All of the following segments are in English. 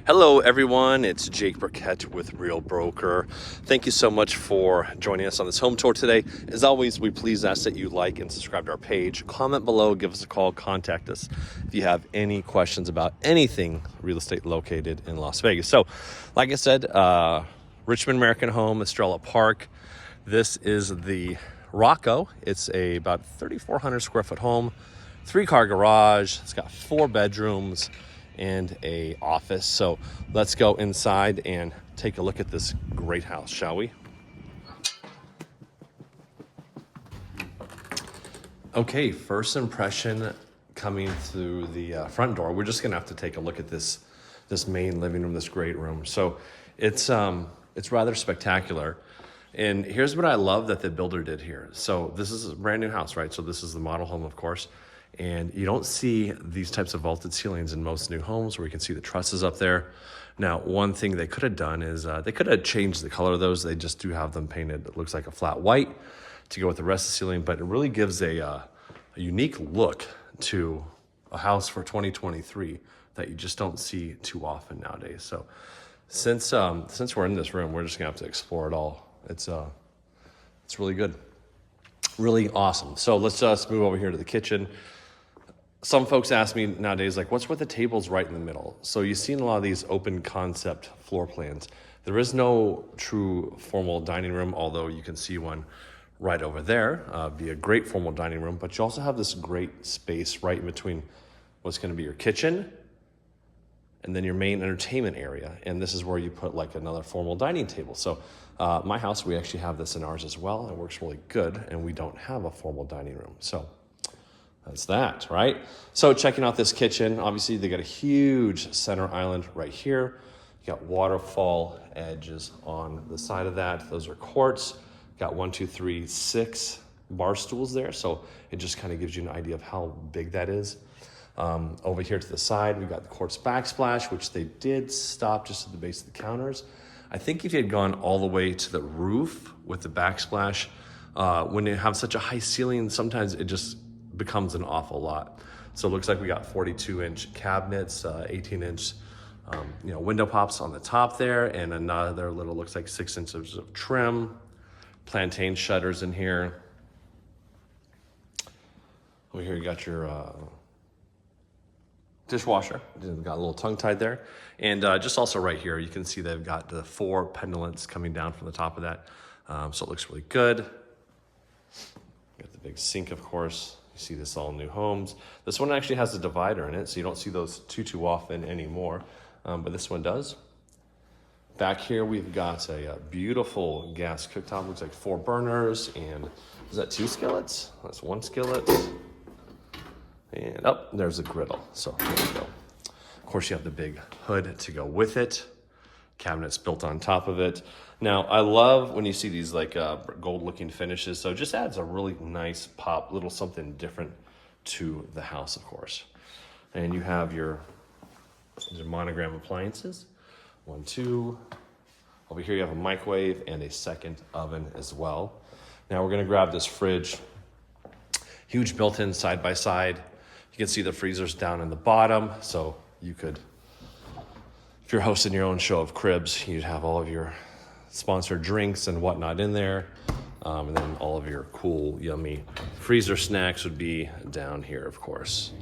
Hello everyone, it's Jake Burkett with Real Broker. Thank you so much for joining us on this home tour today. As always, we please ask that you like and subscribe to our page. Comment below, give us a call, contact us if you have any questions about anything real estate located in Las Vegas. So, like I said, Richmond American Home, Estrella Park. This is the Rocco. It's about 3,400 square foot home, 3-car garage. It's got 4 bedrooms and a office. So let's go inside and take a look at this great house, shall we? Okay, first impression coming through the front door. We're just gonna have to take a look at this main living room, this great room. So it's rather spectacular. And here's what I love that the builder did here. So this is a brand new house, right? So this is the model home, of course. And you don't see these types of vaulted ceilings in most new homes where you can see the trusses up there. Now, one thing they could have done is they could have changed the color of those. They just do have them painted. It looks like a flat white to go with the rest of the ceiling, but it really gives a unique look to a house for 2023 that you just don't see too often nowadays. So since we're in this room, we're just gonna have to explore it all. It's really good, really awesome. So let's just move over here to the kitchen. Some folks ask me nowadays, like, what's with the tables right in the middle? So you've seen a lot of these open concept floor plans. There is no true formal dining room, although you can see one right over there, be a great formal dining room, but you also have this great space right in between what's gonna be your kitchen and then your main entertainment area. And this is where you put like another formal dining table. So my house, we actually have this in ours as well. It works really good, and we don't have a formal dining room. So that's that, right? So checking out this kitchen, obviously they got a huge center island right here. You got waterfall edges on the side of that. Those are quartz. Got 1, 2, 3, 6 bar stools there. So it just kind of gives you an idea of how big that is. Over here to the side, we got the quartz backsplash, which they did stop just at the base of the counters. I think if you had gone all the way to the roof with the backsplash, when you have such a high ceiling, sometimes it just becomes an awful lot. So it looks like we got 42-inch cabinets, 18-inch window pops on the top there, and another little, looks like 6 inches of trim, plantain shutters in here. Over here you got your dishwasher. Got a little tongue tied there. And just also right here, you can see they've got the 4 pendulets coming down from the top of that. So it looks really good. Got the big sink, of course. You see this all in new homes. This one actually has a divider in it, so you don't see those too often anymore, but this one does. Back here, we've got a beautiful gas cooktop. Looks like 4 burners, and is that 2 skillets? That's 1 skillet. And there's a griddle, so there we go. Of course, you have the big hood to go with it. Cabinets built on top of it. Now, I love when you see these like gold looking finishes. So it just adds a really nice pop, little something different to the house, of course. And you have your monogram appliances. 1, 2. Over here you have a microwave and a second oven as well. Now we're gonna grab this fridge. Huge built-in side by side. You can see the freezers down in the bottom. So you could, if you're hosting your own show of cribs, you'd have all of your sponsored drinks and whatnot in there. And then all of your cool, yummy freezer snacks would be down here, of course.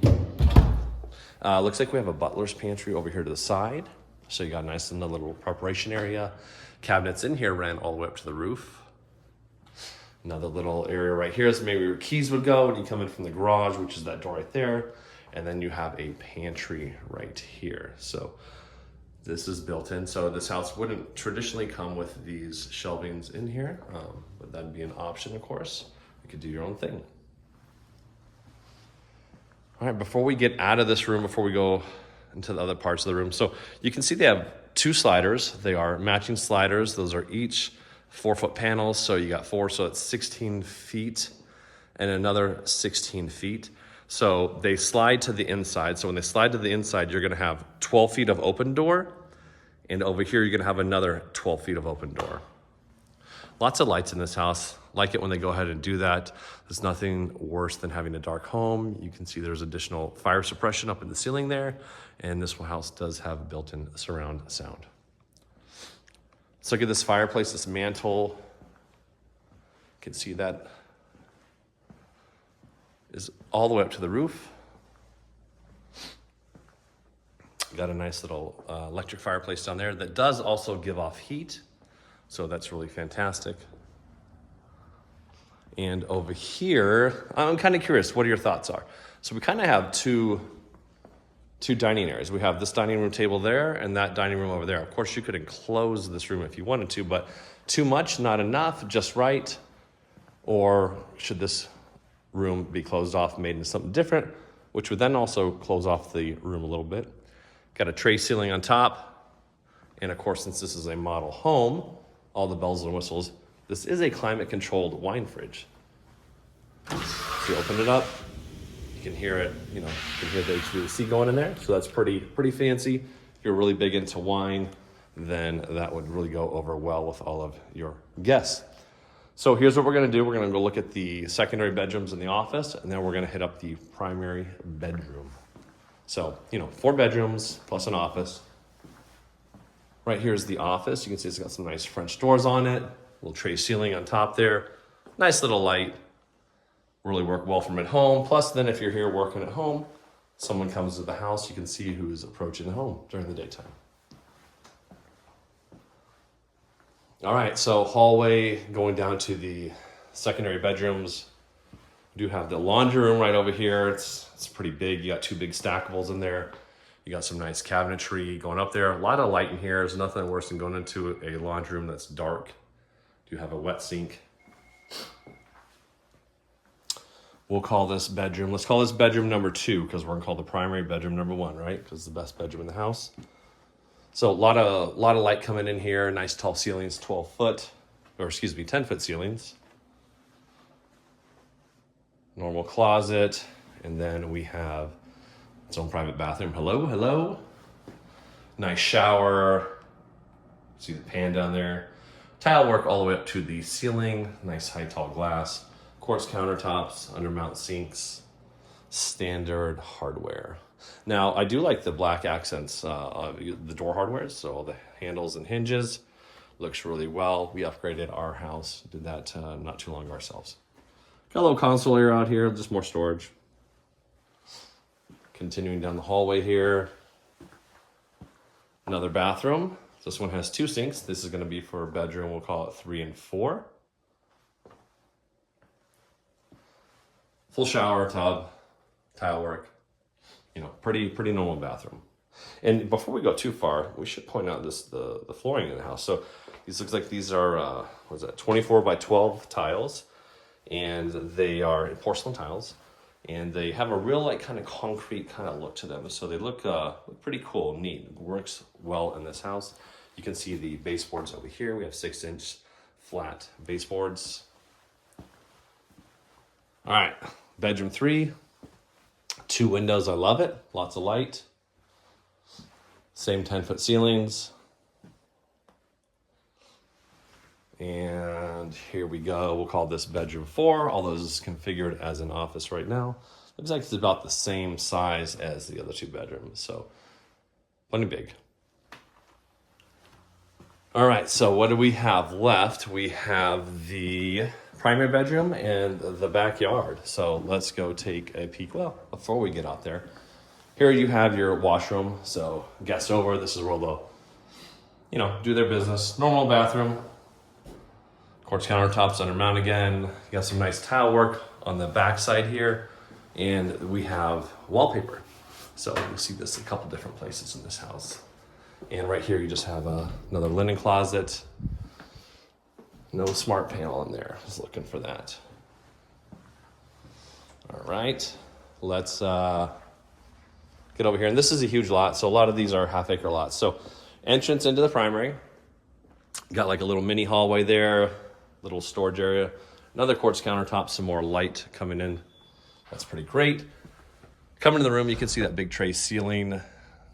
Looks like we have a butler's pantry over here to the side. So you got a nice little preparation area. Cabinets in here ran all the way up to the roof. Another little area right here is maybe your keys would go when you come in from the garage, which is that door right there. And then you have a pantry right here. So this is built in. So this house wouldn't traditionally come with these shelvings in here, but that'd be an option, of course. You could do your own thing. All right, before we get out of this room, before we go into the other parts of the room, so you can see they have 2 sliders. They are matching sliders. Those are each 4-foot panels. So you got 4, so it's 16 feet and another 16 feet. So they slide to the inside. So when they slide to the inside, you're gonna have 12 feet of open door. And over here, you're gonna have another 12 feet of open door. Lots of lights in this house. Like it when they go ahead and do that. There's nothing worse than having a dark home. You can see there's additional fire suppression up in the ceiling there. And this house does have built-in surround sound. Let's look at this fireplace, this mantle. You can see that is all the way up to the roof. Got a nice little electric fireplace down there that does also give off heat. So that's really fantastic. And over here, I'm kind of curious what your thoughts are. So we kind of have two dining areas. We have this dining room table there and that dining room over there. Of course, you could enclose this room if you wanted to, but too much, not enough, just right. Or should this room be closed off, made into something different, which would then also close off the room a little bit. Got a tray ceiling on top. And of course, since this is a model home, all the bells and whistles. This is a climate-controlled wine fridge. If you open it up, you can hear it, you can hear the HVAC going in there. So that's pretty fancy. If you're really big into wine, then that would really go over well with all of your guests. So here's what we're gonna do. We're gonna go look at the secondary bedrooms in the office, and then we're gonna hit up the primary bedroom. So, 4 bedrooms plus an office. Right here is the office. You can see it's got some nice French doors on it. Little tray ceiling on top there. Nice little light. Really work well from at home. Plus then if you're here working at home, someone comes to the house, you can see who's approaching the home during the daytime. All right, so hallway going down to the secondary bedrooms. We do have the laundry room right over here. It's pretty big. You got 2 big stackables in there. You got some nice cabinetry going up there. A lot of light in here. There's nothing worse than going into a laundry room that's dark. You have a wet sink. We'll call this bedroom. Let's call this bedroom number 2 because we're gonna call the primary bedroom number 1, right? Because it's the best bedroom in the house. So a lot of light coming in here. Nice tall ceilings, 10-foot ceilings. Normal closet, and then we have its own private bathroom. Hello. Nice shower. See the pan down there. Tile work all the way up to the ceiling. Nice high tall glass. Quartz countertops, undermount sinks, standard hardware. Now, I do like the black accents of the door hardware, so all the handles and hinges. Looks really well. We upgraded our house, did that not too long ago ourselves. Got a little console area out here, just more storage. Continuing down the hallway here. Another bathroom. This one has 2 sinks. This is gonna be for a bedroom, we'll call it 3 and 4. Full shower, tub, tile work. Pretty normal bathroom. And before we go too far, we should point out the flooring in the house. So these looks like these are 24 by 12 tiles, and they are porcelain tiles, and they have a real kind of concrete kind of look to them. So they look pretty cool, neat. It works well in this house. You can see the baseboards over here. We have 6-inch flat baseboards. All right, bedroom 3. 2 windows, I love it. Lots of light. Same 10-foot ceilings. And here we go. We'll call this bedroom 4, although this is configured as an office right now. Looks like it's about the same size as the other 2 bedrooms, so plenty big. All right, so what do we have left? We have the primary bedroom and the backyard. So let's go take a peek. Well, before we get out there, here you have your washroom. So guests over, this is where they'll, do their business. Normal bathroom. Quartz countertops undermount again. You got some nice tile work on the back side here. And we have wallpaper. So you'll see this a couple different places in this house. And right here, you just have another linen closet. No smart panel in there. Just looking for that. All right, let's get over here. And this is a huge lot. So a lot of these are half-acre lots. So entrance into the primary. Got like a little mini hallway there, little storage area. Another quartz countertop, some more light coming in. That's pretty great. Coming in the room, you can see that big tray ceiling.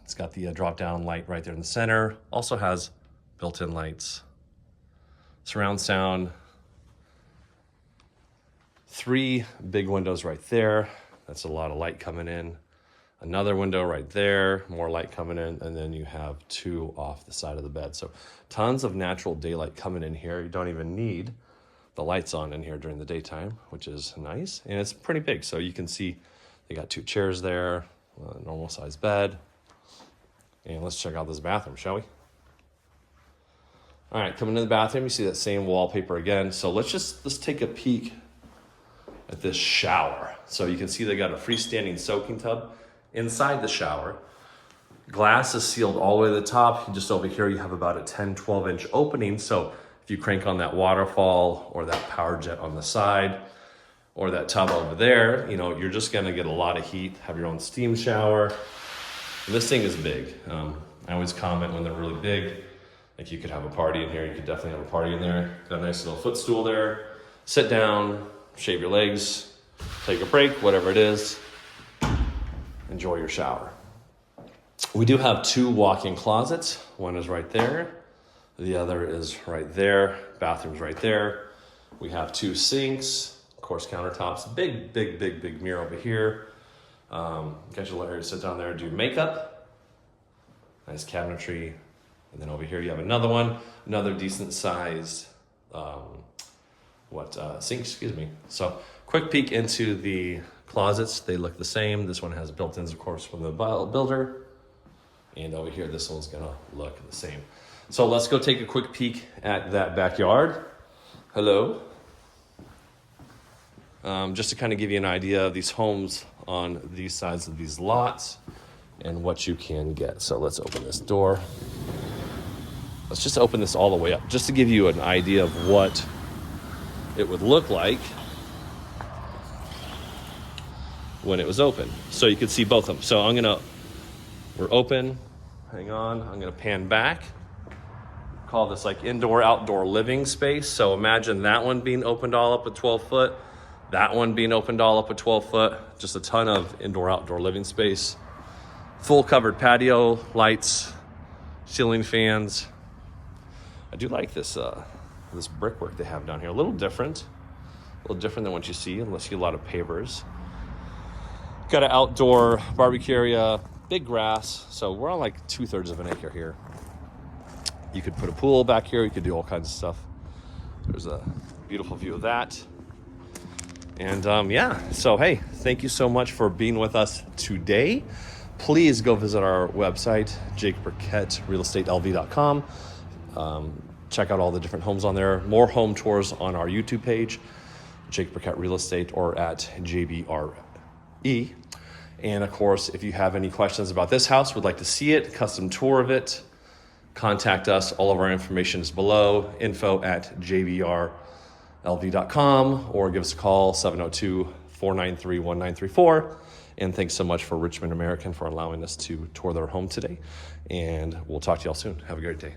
It's got the drop-down light right there in the center. Also has built-in lights. surround sound. 3 big windows right there. That's a lot of light coming in. Another window right there, more light coming in, and then you have 2 off the side of the bed. So tons of natural daylight coming in here. You don't even need the lights on in here during the daytime, which is nice. And it's pretty big, so you can see they got 2 chairs there, a normal size bed. And let's check out this bathroom, shall we? All right, coming into the bathroom, you see that same wallpaper again. So let's take a peek at this shower. So you can see they got a freestanding soaking tub inside the shower. Glass is sealed all the way to the top. Just over here, you have about a 10, 12-inch opening. So if you crank on that waterfall or that power jet on the side or that tub over there, you know, you're just gonna get a lot of heat, have your own steam shower. And this thing is big. I always comment when they're really big, like you could have a party in here, you could definitely have a party in there. Got a nice little footstool there. Sit down, shave your legs, take a break, whatever it is. Enjoy your shower. We do have 2 walk-in closets. One is right there. The other is right there. Bathroom's right there. We have 2 sinks, of course, countertops. Big mirror over here. Got your little area to sit down there and do makeup. Nice cabinetry. And then over here you have another one, another decent sized sink, excuse me. So quick peek into the closets. They look the same. This one has built-ins, of course, from the builder. And over here, this one's gonna look the same. So let's go take a quick peek at that backyard. Hello. Just to kind of give you an idea of these homes on these sides of these lots and what you can get. So let's open this door. Let's just open this all the way up, just to give you an idea of what it would look like when it was open. So you could see both of them. So we're open, hang on, I'm gonna pan back. Call this like indoor, outdoor living space. So imagine that one being opened all up at 12 foot, that one being opened all up at 12 foot, just a ton of indoor, outdoor living space. Full covered patio, lights, ceiling fans. I do like this brickwork they have down here. A little different than what you see, unless you see a lot of pavers. Got an outdoor barbecue area, big grass. So we're on like 2/3 of an acre here. You could put a pool back here. You could do all kinds of stuff. There's a beautiful view of that. And yeah, so hey, thank you so much for being with us today. Please go visit our website, Jake Burkett, realestatelv.com. Check out all the different homes on there. More home tours on our YouTube page, Jake Burkett Real Estate, or at JBRE. And of course, if you have any questions about this house, would like to see it, custom tour of it, contact us. All of our information is below, info@jbrlv.com, or give us a call, 702-493-1934. And thanks so much for Richmond American for allowing us to tour their home today. And we'll talk to y'all soon. Have a great day.